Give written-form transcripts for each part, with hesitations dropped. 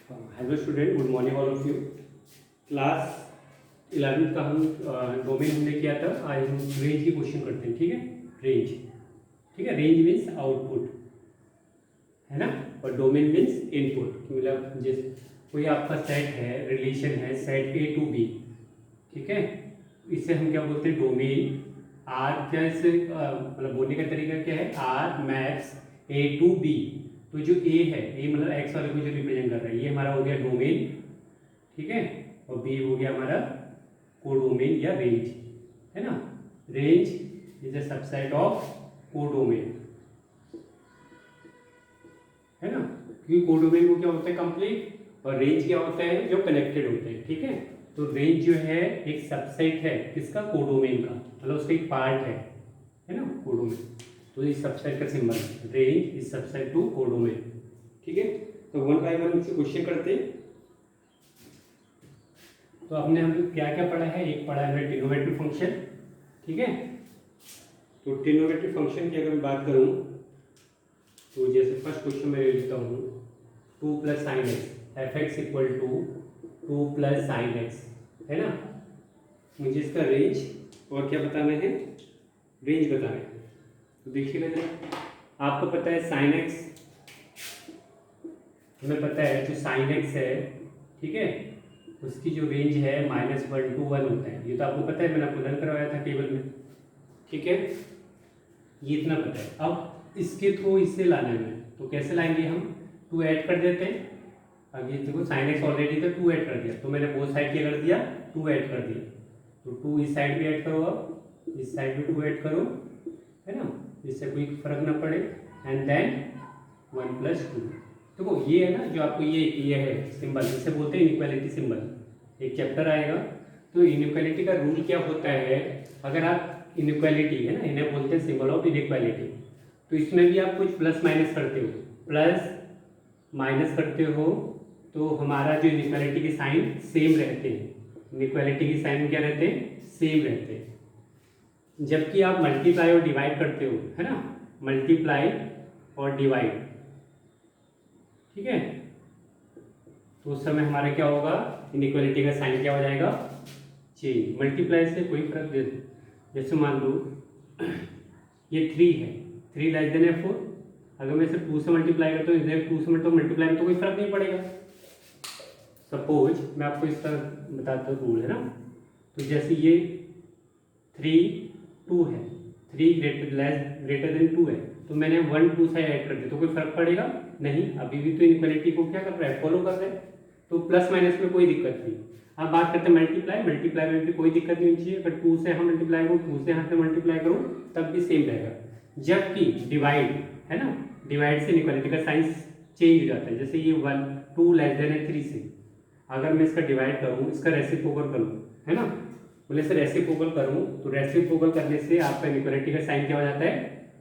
Hello student, good morning all of you. Class 11th का हम domain हमने किया था। आज हम रेंज की क्वेश्चन करते हैं। ठीक है, रेंज। ठीक है, रेंज मीन्स आउटपुट है ना, और डोमेन मीन्स इनपुट। मतलब जैसे कोई आपका सेट है, रिलेशन है, सेट ए टू बी। ठीक है, इसे हम क्या बोलते हैं, डोमेन। आर जैसे मतलब बोलने का तरीका क्या है, R maps A to B. तो जो ए है, ए मतलब एक्स वाले को जो रिप्रेजेंट कर रहा है, ये हमारा हो गया डोमेन। ठीक है, और बी हो गया हमारा कोडोमेन या रेंज, है ना। Range is a subset of codomain, है ना, क्योंकि कोडोमेन को क्या होता है, कंप्लीट, और रेंज क्या होता है, जो कनेक्टेड होते हैं। ठीक है, तो रेंज जो है एक सबसेट है किसका, कोडोमेन का, मतलब उसका एक पार्ट है ना, कोडोमेन। तो इस सबसेट का symbol range is subset to codomain. ठीक है, तो वन बाय वन से क्वेश्चन करते हैं। तो हमने हम क्या क्या पढ़ा है, एक पढ़ा है ट्रिग्नोमेट्रिक फंक्शन। ठीक है, तो ट्रिग्नोमेट्रिक फंक्शन की अगर मैं बात करूं, तो जैसे फर्स्ट क्वेश्चन में ले लेता हूँ, 2 + sin x F X equal to 2 + sin x, है ना। मुझे इसका रेंज और क्या बताना है, रेंज बताना है। तो देखिएगा जरा, आपको पता है sin x, हमें पता है जो sin x है, ठीक है, उसकी जो रेंज है -1 to 1 होता है। ये तो आपको पता है, मैंने आपको लर्न करवाया था टेबल में। ठीक है, ये इतना पता है। अब इसके थ्रू इससे लाना है, तो कैसे लाएंगे हम, 2 ऐड कर देते हैं। अब ये देखो sin x ऑलरेडी था, 2 ऐड कर दिया, तो मैंने बोथ साइड क्या कर दिया, 2 ऐड कर दिया। तो 2 इस साइड भी ऐड करो, अब इस साइड भी 2 ऐड करो, है ना, इससे कोई फर्क ना पड़े। And then 1 + 2। देखो ये है ना, जो आपको ये है सिंबल, जिसे बोलते हैं इनइक्वालिटी सिंबल। एक चैप्टर आएगा, तो इनइक्वालिटी का रूल क्या होता है, अगर आप इनइक्वालिटी है ना, इन्हें बोलते हैं सिंबल ऑफ इनइक्वालिटी, तो इसमें भी आप कुछ प्लस माइनस करते हो, प्लस माइनस करते हो, तो हमारा जो इनइक्वालिटी के साइन सेम रहते हैं। इनइक्वालिटी के साइन क्या रहते हैं, सेम रहते हैं। जबकि आप मल्टीप्लाई और डिवाइड करते हो, है ना, मल्टीप्लाई और डिवाइड, ठीक है, तो उस समय हमारा क्या होगा, इनइक्वालिटी का साइन क्या हो जाएगा, चेंज। मल्टीप्लाई से कोई फर्क दे, जैसे मान लो ये 3 है, 3 < 4, अगर मैं इसे 2 से मल्टीप्लाई करता हूँ, इधर 2 से तो मल्टीप्लाई में तो कोई फर्क नहीं पड़ेगा। सपोज मैं आपको इसका बताता हूँ रूल, है ना। तो जैसे ये 3 2 है, 3 ग्रेटर देन 2 है, तो मैंने 1 2 से ऐड कर दिया, तो कोई फर्क पड़ेगा नहीं, अभी भी तो इनइक्वालिटी को क्या कर रहा है, फॉलो कर रहा है। तो प्लस माइनस में कोई दिक्कत नहीं। अब बात करते हैं मल्टीप्लाई, मल्टीप्लाई में भी कोई दिक्कत नहीं होनी चाहिए। अगर 2 से हम मल्टीप्लाई करूँ, 2 से यहाँ से मल्टीप्लाई करूँ, तब भी सेम रहेगा। जबकि डिवाइड, है ना, डिवाइड से इनइक्वालिटी का साइन चेंज हो जाता है। जैसे ये 1 2 < 3 से अगर मैं इसका डिवाइड करूँ, इसका रेसिप्रोकल करूँ, है ना, बोले से रेसिप्रोकल करूँ, तो रेसिप्रोकल करने से आपका इनइक्वालिटी का साइन क्या हो जाता है,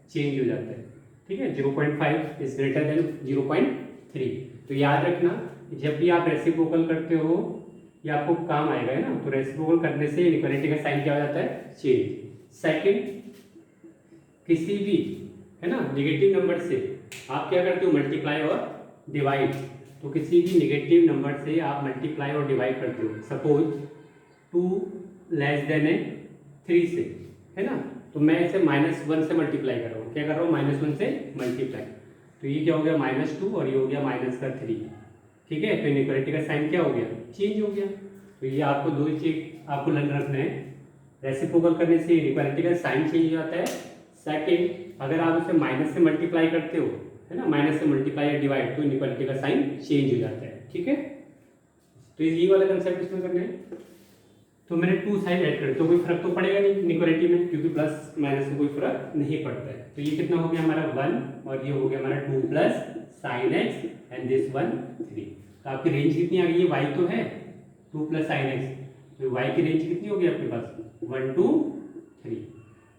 चेंज हो जाता है। ठीक है, 0.5 इज ग्रेटर देन 0.3। तो याद रखना, जब भी आप रेसिप्रोकल करते हो, ये आपको काम आएगा, है ना। तो रेसिप्रोकल करने से इनइक्वालिटी का साइन क्या हो जाता है, चेंज। सेकंड, किसी भी, है ना, नेगेटिव नंबर से आप क्या करते हो, मल्टीप्लाई और डिवाइड। तो किसी भी नेगेटिव नंबर से आप मल्टीप्लाई और डिवाइड करते हो। सपोज 2 < 3 से, है ना, तो मैं इसे -1 से मल्टीप्लाई कर रहा हूँ। क्या कर रहा हूँ, -1 से मल्टीप्लाई, तो ये क्या हो गया, -2, और ये हो गया -3। ठीक है, तो इनइक्वालिटी का साइन क्या हो गया, चेंज हो गया। तो ये आपको दो चीज आपको लर्न रखना है, रेसिप्रोकल करने से इनइक्वालिटी का साइन चेंज हो जाता है। सेकंड, अगर आप इसे माइनस से मल्टीप्लाई करते हो, है ना, माइनस से मल्टीप्लाई या डिवाइड, तो इनइक्वालिटी का साइन चेंज हो जाता है। ठीक है, तो ये वाला कंसेप्ट इसमें करना है। तो मैंने 2 साइड ऐड कर, तो कोई फर्क तो पड़ेगा नहीं इनइक्वालिटी में, क्योंकि प्लस माइनस में कोई फर्क नहीं पड़ता है। तो ये कितना हो गया हमारा 1, और ये हो गया हमारा 2 + sin x, एंड दिस 1 3। तो आपकी रेंज कितनी आ गई है, y तो है 2 + sin x, तो y की रेंज कितनी होगी आपके पास, 1 2 3।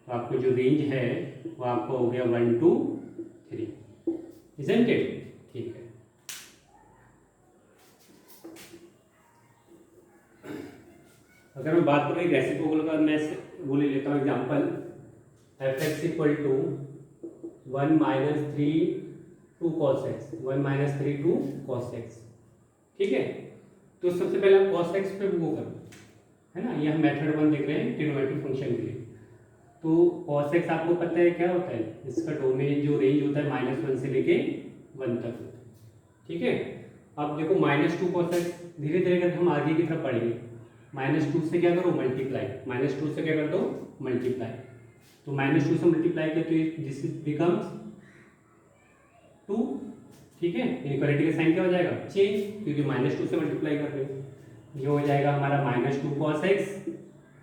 तो आपको जो रेंज है वो आपको हो गया 1 2 3, इजंट इट। ठीक है, अगर मैं बात करूँ रेसिप्रोकल का, मैं वो ले लेता हूँ example, F X equal to 1 - 3 2 cos x, 1 - 3 2 cos x। ठीक है। तो सबसे पहले आप cos x पे वो करो, है ना, ये हम मेथड 1 देख रहे हैं ट्रिग्नोमेट्रिक फंक्शन के लिए। तो cos x आपको पता है क्या होता है, इसका डोमेन जो रेंज होता है -1 से लेके 1 तक होता है, ठीक है। अब देखो -2 cos x, धीरे धीरे करके हम आगे की तरफ पढ़ेंगे। -2 से क्या करो, मल्टीप्लाई, -2 से क्या कर दो, मल्टीप्लाई। तो -2 से मल्टीप्लाई किया तो दिस बिकम्स 2, ठीक है। इनइक्वालिटी का साइन क्या हो जाएगा, चेंज, क्योंकि -2 से मल्टीप्लाई कर रहे हो। ये हो जाएगा हमारा -2 cos x,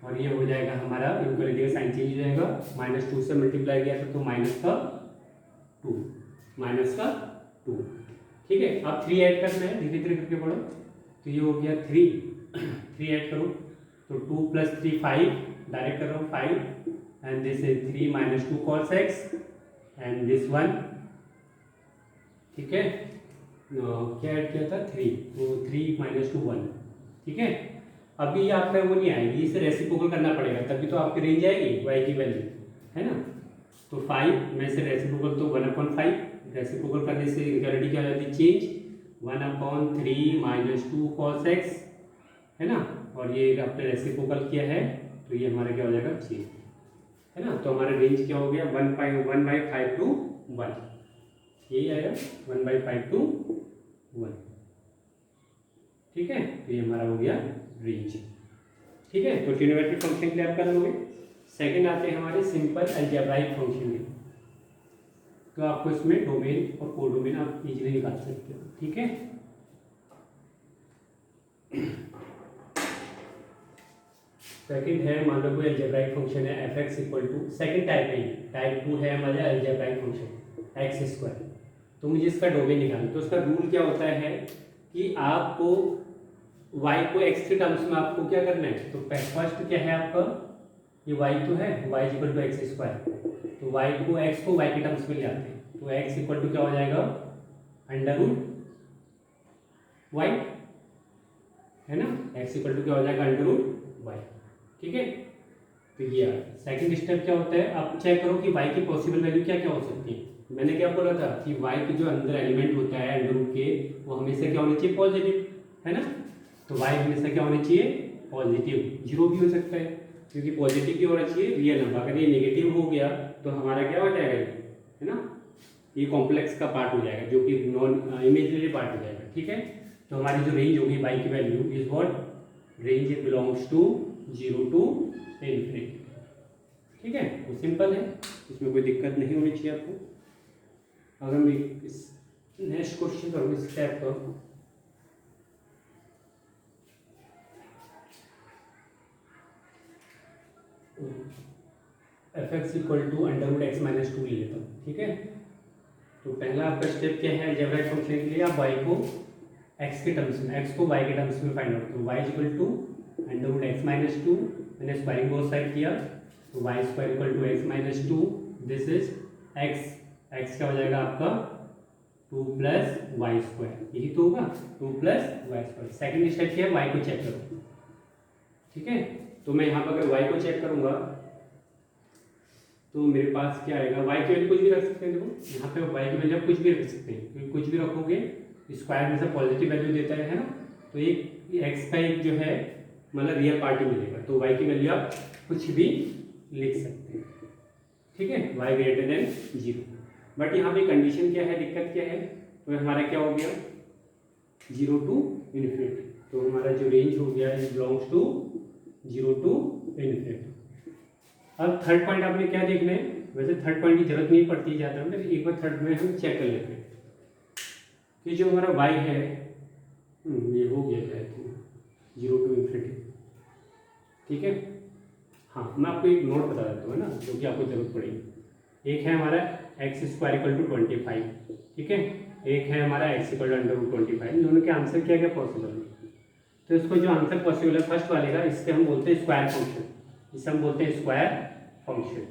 और ये हो जाएगा हमारा इनइक्वालिटी का साइन चेंज हो जाएगा। -2 से मल्टीप्लाई किया तो माइनस का 2, ठीक है। अब 3 ऐड करना है, धीरे धीरे करके पढ़ो। तो ये हो गया 3 ऐड करो तो 2 + 3 5, डायरेक्ट कर रहा हूँ 5, and this is 3 - 2 cos x and this 1, ठीक है। क्या ऐड किया था, 3, तो 3 - 2 1, ठीक है। अभी ये आपका वो नहीं आएगी, इसे रेसिप्रोकल करना पड़ेगा, तभी तो आपकी रेंज आएगी y की वैल्यू, है ना। तो 5 में से रेसिप्रोकल तो 1/5, रेसिप्रोकल करने से इक्वालिटी क्या हो जाती है, चेंज, 1/3 - 2 cos x, है ना। और ये आपने रेसिप्रोकल किया है तो ये हमारा क्या हो जाएगा, चेंज, है ना। तो हमारा रेंज क्या हो गया, 1/5 to 1, यही आएगा 1/5 to 1, ठीक है। तो ये हमारा हो गया रेंज, ठीक है। तो ट्रिग्नोमेट्रिक फंक्शन के लिए आप कर लोगे। सेकंड आते हैं हमारे सिंपल अलजेब्राइक फंक्शन में। तो आपको इसमें डोमेन और कोडोमेन आप इजीली निकाल सकते हो, ठीक है। सेकंड है, मान लो कोई अलजेब्राइक फंक्शन है f(x) = सेकंड टाइप है, टाइप 2 है हमारा अलजेब्राइक फंक्शन x²। तो मुझे इसका डोमेन निकालना, तो उसका रूल क्या होता है कि आपको y को x के टर्म्स में आपको क्या करना है। तो फर्स्ट क्या है आपका, ये y तो है, y = x², तो y को x को y के टर्म्स में ले आते हैं। तो x = क्या हो जाएगा, √y, है ना। x = क्या हो जाएगा, √y, ठीक है। तो ये सेकंड स्टेप क्या होता है, आप चेक करो कि y की पॉसिबल वैल्यू क्या क्या हो सकती है। मैंने क्या बोला था कि y के जो अंदर एलिमेंट होता है अंडर के, वो हमेशा क्या होना चाहिए, पॉजिटिव, है ना। तो y हमेशा क्या होना चाहिए, पॉजिटिव, 0 भी हो सकता है, क्योंकि पॉजिटिव भी होना चाहिए रियल नंबर। अगर ये नेगेटिव हो गया तो हमारा क्या हो जाएगा, है ना, ये कॉम्प्लेक्स का पार्ट हो जाएगा, जो कि नॉन इमेजिनरी पार्ट हो जाएगा, ठीक है। तो हमारी जो रेंज होगी y की value is what, range belongs to 0 to ∞, ठीक है। तो सिंपल है, इसमें कोई दिक्कत नहीं होनी चाहिए आपको। अगर मैं इस नेक्स्ट क्वेश्चन करूँ इस स्टेप पर, f(x) = √x - 2 ले लेता हूँ, ठीक है। तो पहला आपका स्टेप क्या है, अलजेब्राइक फंक्शन के लिए आप y को x के टर्म्स में, x को y के टर्म्स में फाइंड आउट करो। y = √x - 2, मैंने स्क्वायरिंग बोथ साइड किया, तो y² = x - 2, this is x क्या हो जाएगा आपका 2 + y², यही तो होगा, 2 + y²। सेकंड स्टेप क्या है, y को चेक करो, ठीक है। तो मैं यहाँ पर अगर y को चेक करूँगा तो मेरे पास क्या आएगा, y की वैल्यू कुछ भी रख सकते हैं। देखो यहाँ पे y की वैल्यू आप कुछ भी रख सकते हैं, क्योंकि कुछ भी रखोगे स्क्वायर में से पॉजिटिव वैल्यू देता है ना। तो एक x का एक जो है मतलब रियल पार्ट ही मिलेगा, तो y की वैल्यू आप कुछ भी लिख सकते हैं, ठीक है, y > 0। बट यहाँ पे कंडीशन क्या है, दिक्कत क्या है, तो हमारा क्या हो गया 0 to ∞। तो हमारा जो रेंज हो गया इज बिलोंग्स टू 0 to ∞। अब थर्ड पॉइंट आपने क्या देखना है, वैसे थर्ड पॉइंट की जरूरत नहीं पड़ती ज़्यादा, मतलब एक बार थर्ड में हम चेक कर लेते हैं कि जो हमारा y है ये हो गया क्या है 0 to ∞, ठीक है। हाँ, मैं आपको एक नोट बता देता हूँ ना, जो कि आपको जरूरत पड़ेगी। एक है हमारा x² = 25, ठीक है, एक है हमारा x = √25। दोनों के आंसर क्या क्या पॉसिबल है। तो इसको जो आंसर पॉसिबल है फर्स्ट वाले का, इससे हम बोलते हैं स्क्वायर फंक्शन, इसे हम बोलते हैं स्क्वायर फंक्शन,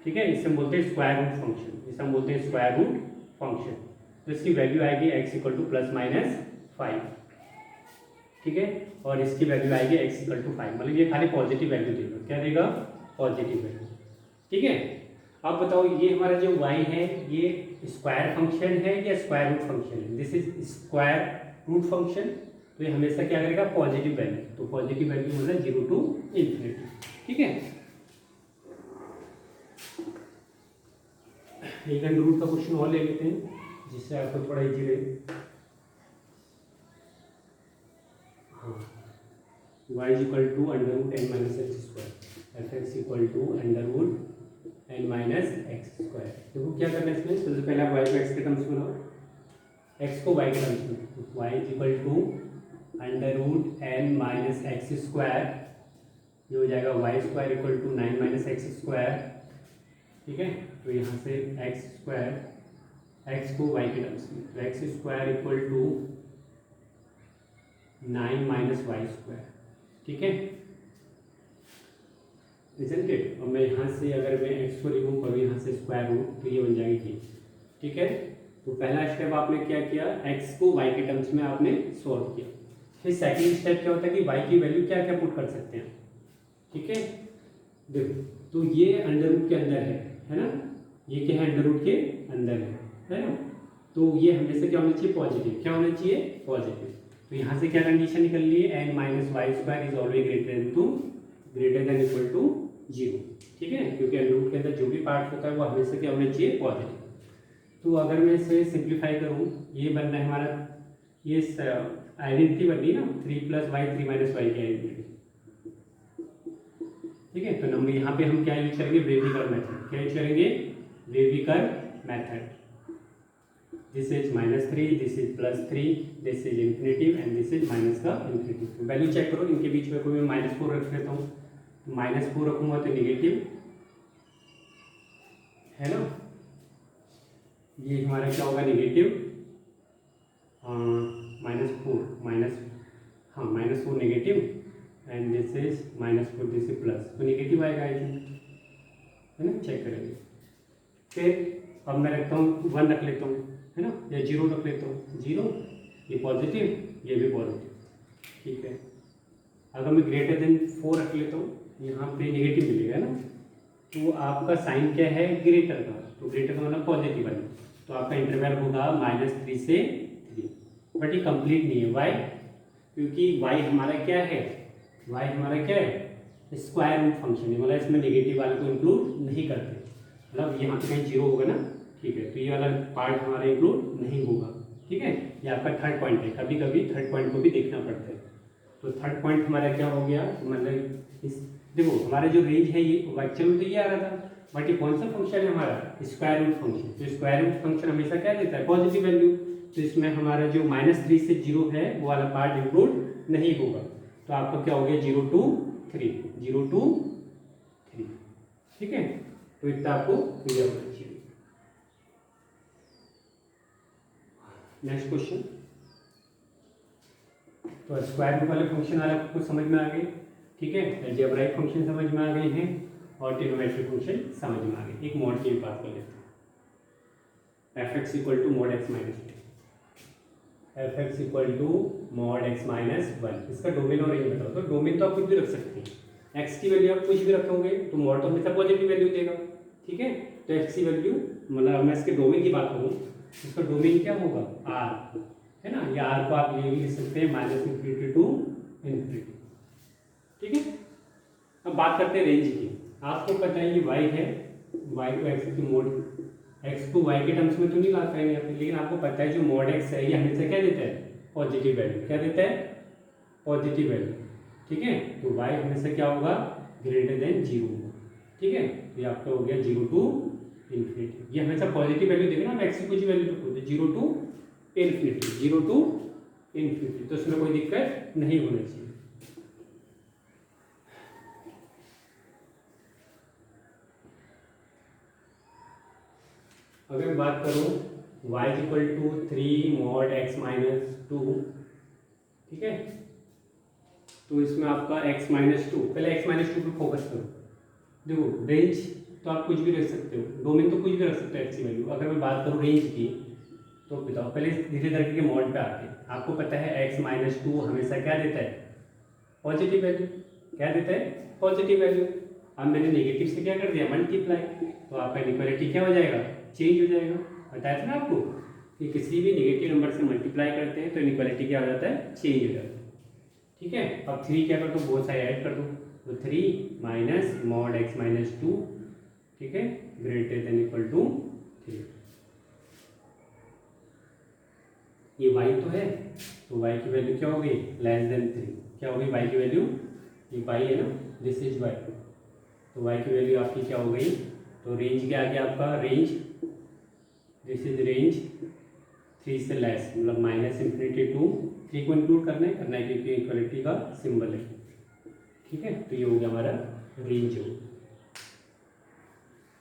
ठीक है। इसे हम बोलते हैं स्क्वायर रूट फंक्शन, इसे हम बोलते हैं स्क्वायर रूट फंक्शन। तो इसकी वैल्यू आएगी x = ±5, ठीक है, और इसकी वैल्यू आएगी x = 5, मतलब ये खाली पॉजिटिव वैल्यू देगा, क्या देगा, पॉजिटिव वैल्यू, ठीक है। अब बताओ ये हमारा जो y है ये स्क्वायर फंक्शन है या स्क्वायर रूट फंक्शन है। This is square root function, तो ये हमेशा क्या करेगा, पॉजिटिव वैल्यू, तो पॉजिटिव वैल्यू मतलब 0 to इन्फिनिटी। ठीक है, एक अंडर रूट का क्वेश्चन और ले लेते हैं जिससे आपको थोड़ा इजी रहे। हाँ, y is equal to under root N minus X square, F X equal to under root N minus X square. देखो क्या करना है इसमें, सबसे पहले आप y को x के टर्म्स में लाओ, x को y के टर्म्स में, तो y is equal to under root N minus X square, ये हो जाएगा Y square equal to 9 minus X square. ठीक है, तो यहाँ से एक्स स्क्वायर, एक्स को वाई के टर्म्स में, तो X square equal to 9 minus Y square. ठीक है, इजंट इट। और मैं यहाँ से अगर मैं एक्स को रिमूव करूँ यहाँ से स्क्वायर रूट, तो ये बन जाएगी ये। ठीक है, तो पहला स्टेप आपने क्या किया, एक्स को वाई के टर्म्स में आपने सॉल्व किया। फिर सेकंड स्टेप क्या होता है कि वाई की वैल्यू क्या क्या पुट कर सकते हैं। ठीक है, देखो तो ये अंडर रूट के अंदर है ना, ये क्या है, अंडर रूट के अंदर है ना, तो ये हमेशा क्या होना चाहिए, पॉजिटिव, क्या होना चाहिए, पॉजिटिव। तो यहाँ से क्या कंडीशन निकल रही है, N minus Y square is always greater than equal to 0। ठीक है, क्योंकि अंडर रूट के अंदर जो भी पार्ट होता है वो हमेशा क्या होना चाहिए, पॉजिटिव। तो अगर मैं इसे सिंप्लीफाई करूँ, ये बनना है हमारा, ये आइडेंटिटी बन रही है ना, 3 + y 3 - y की आइडेंटिटी। ठीक है, तो नंबर यहाँ पे हम क्या यूज करेंगे, वेविकर मेथड। क्या यूज करेंगे, वेविकर method. This is -3, this is +3, this is infinitive and this is minus का इन्फिनिटिव। वैल्यू चेक करो, इनके बीच में कोई मैं -4 रख लेता हूँ, -4 रखूँगा तो निगेटिव है ना, ये हमारा क्या होगा, negative, -4 negative and this is -4, this is plus, तो नेगेटिव आएगा आई थिंक, है ना, चेक करेंगे। फिर अब मैं रखता हूँ 1 रख लेता हूँ, है ना, या 0 रख लेता हूँ, 0, ये पॉजिटिव, ये भी पॉजिटिव। ठीक है, अगर मैं ग्रेटर देन 4 रख लेता हूँ, यहाँ पे नेगेटिव मिलेगा ना, तो आपका साइन क्या है, ग्रेटर का, तो ग्रेटर का मतलब पॉजिटिव वाला, तो आपका इंटरवल होगा -3 से 3। बट ये कंप्लीट नहीं है, वाई, क्योंकि वाई हमारा क्या है, वाई हमारा क्या है, स्क्वायर रूट फंक्शन है, मतलब इसमें नेगेटिव वाले को इंक्लूड नहीं करते, मतलब यहाँ पे कहीं 0 होगा ना। ठीक है, तो ये वाला पार्ट हमारा इंक्लूड नहीं होगा। ठीक है, ये आपका थर्ड पॉइंट है, कभी कभी थर्ड पॉइंट को भी देखना पड़ता है। तो थर्ड पॉइंट हमारा क्या हो गया, मतलब इस, देखो हमारा जो रेंज है ये एक्चुअल में तो ये आ रहा था, बट ये कौन सा फंक्शन है हमारा, स्क्वायर रूट फंक्शन। तो स्क्वायर रूट फंक्शन हमेशा क्या देता है, पॉजिटिव वैल्यू, तो इसमें हमारा जो -3 से 0 है वो वाला पार्ट इंक्लूड नहीं होगा, तो आपका क्या हो गया, 0 to 3, 0 to 3। ठीक है, तो इतना आपको क्लियर होना चाहिए। नेक्स्ट क्वेश्चन, तो स्क्वायर रूट वाले फंक्शन वाला आपको समझ में आ गए। ठीक है, अलजेब्राइक फंक्शन समझ में आ गए हैं और ट्रिग्नोमेट्रिक फंक्शन समझ में आ गए। एक मॉड की बात कर लेते हैं, fx = mod x - 1, fx = mod x - 1। इसका डोमेन और रेंज बताओ। तो डोमेन तो आप कुछ भी रख सकते हैं, x की वैल्यू आप कुछ भी रखोगे तो मॉड तो हमेशा पॉजिटिव वैल्यू देगा। ठीक है, तो x की वैल्यू, मतलब मैं इसके डोमेन की बात करूँ, इसका डोमेन क्या होगा, r, है ना, या r को आप ये भी लिख सकते हैं -∞ to ∞। ठीक है, अब बात करते हैं रेंज की। आपको पता है ये y है, y को x की मोड, x को y के टर्म्स में तो नहीं ला पाएंगे यहाँ पे, लेकिन आपको पता है जो mod x है ये हमेशा क्या देता है, पॉजिटिव वैल्यू। क्या देता है, पॉजिटिव वैल्यू। ठीक है, तो y हमेशा क्या होगा, ग्रेटर देन 0 होगा। ठीक है, ये आपका हो गया 0 to ∞। ये हमेशा पॉजिटिव वैल्यू देगा ना, x की कुछ वैल्यू तो 0 to ∞, 0 to ∞, तो इसमें कोई दिक्कत नहीं होनी चाहिए। अगर मैं बात करूं y = 3 mod x - 2, ठीक है, तो इसमें आपका x - 2, पहले x - 2 पे फोकस करो। देखो रेंज तो आप कुछ भी रख सकते हो, डोमेन तो कुछ भी रख सकते हो x की वैल्यू। अगर मैं बात करूं रेंज की, तो बताओ, पहले धीरे धीरे के मॉड पे आते हैं। आपको पता है x - 2 हमेशा क्या देता है, पॉजिटिव वैल्यू। क्या देता है, पॉजिटिव वैल्यू। अब मैंने नेगेटिव से क्या कर दिया, मल्टीप्लाई, तो आपका इक्वालिटी क्या हो जाएगा, चेंज हो जाएगा। बताया था ना आपको, कि किसी भी नेगेटिव नंबर से मल्टीप्लाई करते हैं तो इनइक्वालिटी क्या हो जाता है, चेंज हो जाता है। ठीक है, अब 3 क्या कर दो, बहुत सारे ऐड कर दो, तो 3 माइनस मॉड x माइनस 2, ठीक है, ग्रेटर देन इक्वल टू 3। ये y तो है, तो y की वैल्यू क्या होगी, लेस देन 3। क्या होगी y की वैल्यू, ये y है ना, दिस इज y, तो y की वैल्यू आपकी क्या हो गई, तो रेंज क्या आ गया आपका, रेंज, दिस इज रेंज 3 से लेस, मतलब माइनस इंफिनिटी टू, 3 को इंक्लूड करना है क्योंकि इक्वलिटी का सिंबल है। ठीक है, तो ये हो गया हमारा रेंज हो,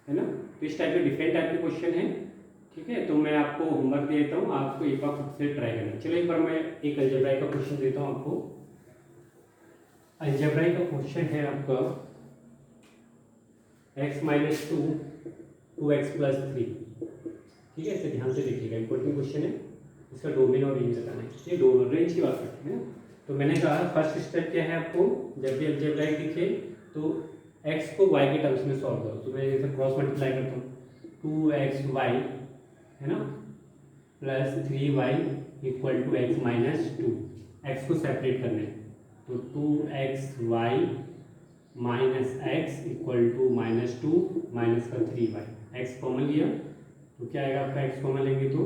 है ना। तो इस टाइप के डिफरेंट टाइप के क्वेश्चन हैं। ठीक है, तो मैं आपको होमवर्क देता हूँ, आपको एक बार खुद से ट्राई करना। चलो एक बार मैं एक अलजेब्रा का क्वेश्चन देता हूँ आपको। अलजेब्रा का क्वेश्चन है आपका x माइनस 2 2x प्लस 3। ठीक है, इसे ध्यान से देखिएगा, इंपॉर्टेंट क्वेश्चन है। इसका डोमेन और रेंज बताना है, ये दो रेंज की बात करते हैं ना। तो मैंने कहा फर्स्ट स्टेप क्या है, आपको जब भी अलजेब्रा दिखे तो x को y के टर्म्स में सॉल्व करो। तो मैं जैसे क्रॉस मल्टीप्लाई करता हूँ, 2xy है ना plus 3y equal to x minus 2। x को सेपरेट करना है, तो 2xy minus x equal to minus 2 minus का 3y, x कॉमन लिया तो क्या आएगा आपका, x कॉमन लेंगे तो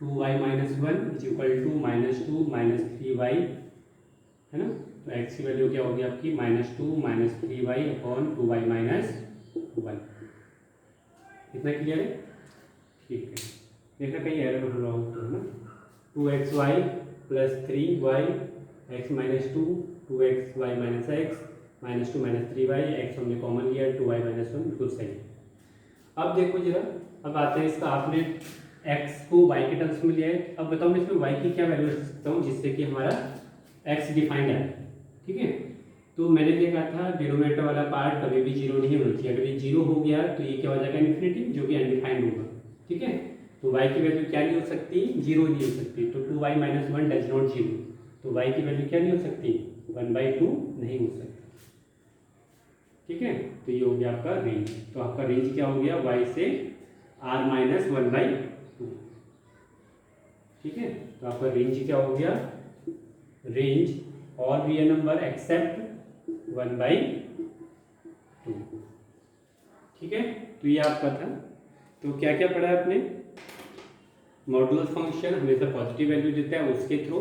2y minus 1 is equal to minus 2 minus 3y, है ना। तो x की वैल्यू क्या होगी आपकी, minus 2 minus 3y upon 2y minus 1। इतना क्लियर है, ठीक है। देखना कहीं एरर हो रहा हो तो, है ना। 2xy plus 3y x minus 2 2xy minus x minus 2 minus 3y, x हमने कॉमन लिया 2y माइनस 1, बिल्कुल सही। अब देखो जरा, अब आते हैं इसका, आपने x को y के टर्म्स में लिया है। अब बताओ मैं इसमें y की क्या वैल्यू रख सकता हूँ जिससे कि हमारा x डिफाइंड है। ठीक है, तो मैंने देखा था डिनोमिनेटर वाला पार्ट कभी भी जीरो नहीं होना चाहिए। अगर ये जीरो हो गया तो ये क्या हो जाएगा, इन्फिनिटी, जो कि अनडिफाइंड होगा। ठीक है, तो y की वैल्यू क्या नहीं हो सकती, जीरो नहीं हो सकती। तो 2y minus 1 does not zero, तो y की वैल्यू क्या नहीं हो सकती, 1/2 नहीं हो सकती। ठीक है, तो ये हो गया आपका रेंज। तो आपका रेंज क्या हो गया, y से r माइनस 1/2। ठीक है, तो आपका रेंज क्या हो गया, range all real number except 1/2। ठीक है, तो ये आपका था। तो क्या क्या पढ़ा आपने, मॉडुलस फंक्शन हमेशा पॉजिटिव वैल्यू देता है उसके थ्रू।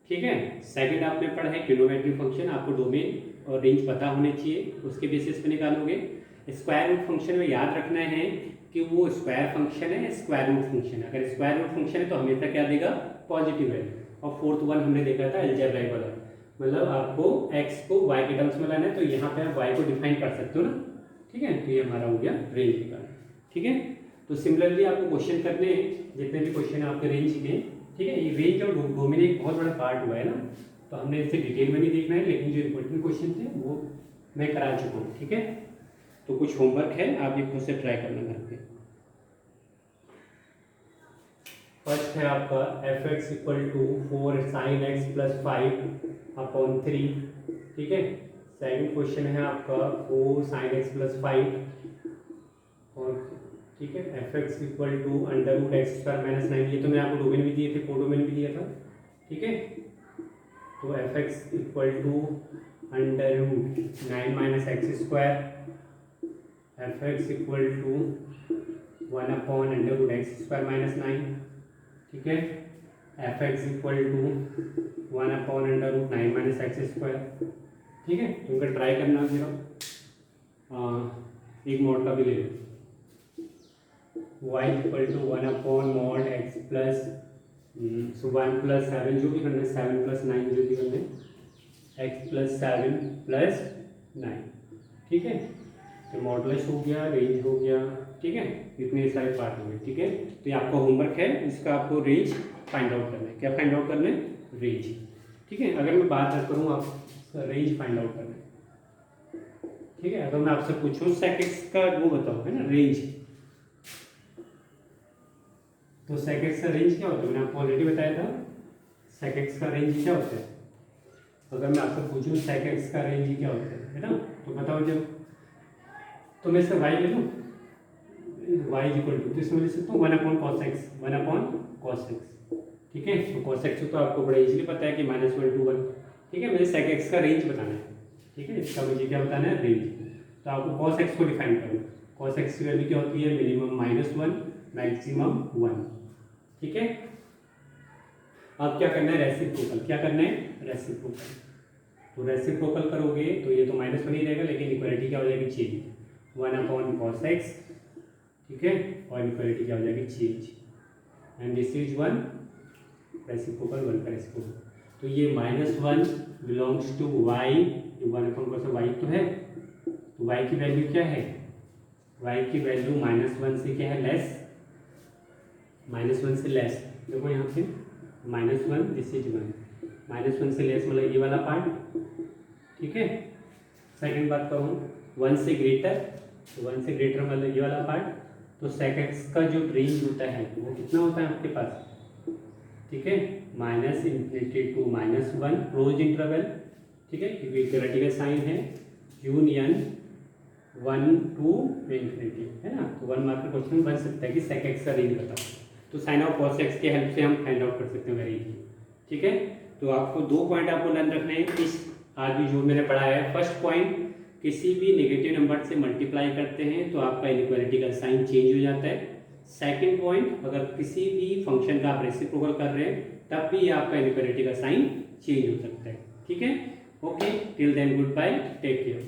ठीक है, सेकंड आपने पढ़ा है ट्रिग्नोमेट्रिक फंक्शन, आपको डोमेन और रेंज पता होने चाहिए, उसके बेसिस पे निकालोगे। स्क्वायर रूट फंक्शन में याद रखना है कि वो स्क्वायर फंक्शन है, स्क्वायर रूट फंक्शन है। अगर स्क्वायर रूट फंक्शन है तो हमेशा क्या देगा, पॉजिटिव वैल्यू। और फोर्थ वन हमने देखा था अलजेब्राइक वाला, मतलब आपको x को y के टर्म्स में लाना है, तो यहाँ पे आप y को डिफाइन कर सकते हो ना। ठीक है, तो ये हमारा हो गया रेंज निकालना। ठीक है, तो सिमिलरली आपको क्वेश्चन करने हैं, जितने भी क्वेश्चन आपके रेंज के। ठीक है, ये रेंज और डोमेन एक बहुत बड़ा पार्ट हुआ है ना, तो हमने इसे डिटेल में नहीं देखना है, लेकिन जो इंपॉर्टेंट क्वेश्चन थे वो मैं करा चुका हूँ। ठीक है, तो कुछ होमवर्क है, आप ये खुद से ट्राई करना घर पे। फर्स्ट है आपका fx equal to 4 sin x plus 5 upon 3। ठीक है, सेकंड क्वेश्चन है आपका 4 sin x प्लस 5 और ठीक है fx equal to under root X square minus 9। ये तो मैं आपको डोमेन भी दिए थे, कोडोमेन भी दिया था। ठीक है, तो fx equal to under root 9 minus X square, fx equal to 1 upon under root X square minus 9। ठीक है, fx equal to 1 upon under root 9 minus X square. ठीक है, तो उनका ट्राई करना फिर एक मॉड का भी ले लो, y equal to 1 upon mod x plus 1 plus 7, जो भी करना है 7 प्लस 9 जो भी करना है, x प्लस 7 प्लस 9। ठीक है, तो मॉडुलस हो गया, रेंज हो गया। ठीक है, इतने सारे पार्ट हो गए। ठीक है, तो ये आपका होमवर्क है, इसका आपको रेंज फाइंड आउट करना है। क्या फाइंड आउट करना है, रेंज। ठीक है, अगर मैं बात करूँ आप रेंज फाइंड आउट करना है। ठीक है, अगर मैं आपसे पूछूं sec x का वो बताओ, है ना, रेंज, तो sec x का रेंज क्या होता है, मैंने आपको ऑलरेडी बताया था sec x का रेंज क्या होता है। अगर मैं आपसे पूछूं sec x का रेंज क्या होता है ना, तो बताओ जब, तो मैं इसका y ले लूँ, y इज इक्वल टू, तो इसमें लिख सकता हूँ 1/cos x, 1/cos x, ठीक है। तो cos x तो आपको बड़ा इजीली पता है कि -1 to 1, ठीक है। मुझे sec x का रेंज बताना है, ठीक है, इसका मुझे क्या बताना है, रेंज। तो आपको cos x को डिफाइन करना, cos x की वैल्यू क्या होती है, मिनिमम -1 मैक्सिमम 1, ठीक है। अब क्या करना है, रेसिप्रोकल, क्या करना है, रेसिप्रोकल। तो रेसिप्रोकल करोगे तो ये तो -1 ही रहेगा, लेकिन इक्वालिटी क्या हो जाएगी, चेंज, 1/cos x, ठीक है, और इक्वालिटी क्या हो जाएगी, change, and this is 1, reciprocal 1 का रेसिप्रोकल। तो ये -1 बिलोंग्स टू y, ये 1/cos y तो है, तो y की वैल्यू क्या है, y की वैल्यू -1 से क्या है, लेस, -1 से लेस, देखो यहाँ पे -1, दिस इज 1, -1 से लेस मतलब ये वाला पार्ट, ठीक है। सेकंड बात करूँ 1 से ग्रेटर, तो 1 से ग्रेटर मतलब ये वाला पार्ट। तो sec x का जो रेंज होता है वो कितना होता है आपके पास, ठीक है, -∞ to -1 क्लोज इंटरवल, ठीक है, क्योंकि इक्वालिटी का साइन है, यूनियन 1 to ∞, है ना। तो 1 मार्क का क्वेश्चन बन सकता है कि sec x का रेंज बताओ, तो साइन ऑफ cos x के हेल्प से हम फाइंड आउट कर सकते हैं वेरी इजी, ठीक है। तो आपको 2 पॉइंट आपको लर्न रखने हैं इस आज भी जो मैंने पढ़ा है। फर्स्ट पॉइंट, किसी भी नेगेटिव नंबर से मल्टीप्लाई करते हैं तो आपका इनइक्वालिटी का साइन चेंज हो जाता है। सेकंड पॉइंट, अगर किसी भी फंक्शन का आप रेसिप्रोकल कर रहे हैं तब भी आपका इनइक्वालिटी का साइन चेंज हो सकता है, ठीक है। Okay, till then good bye, take care.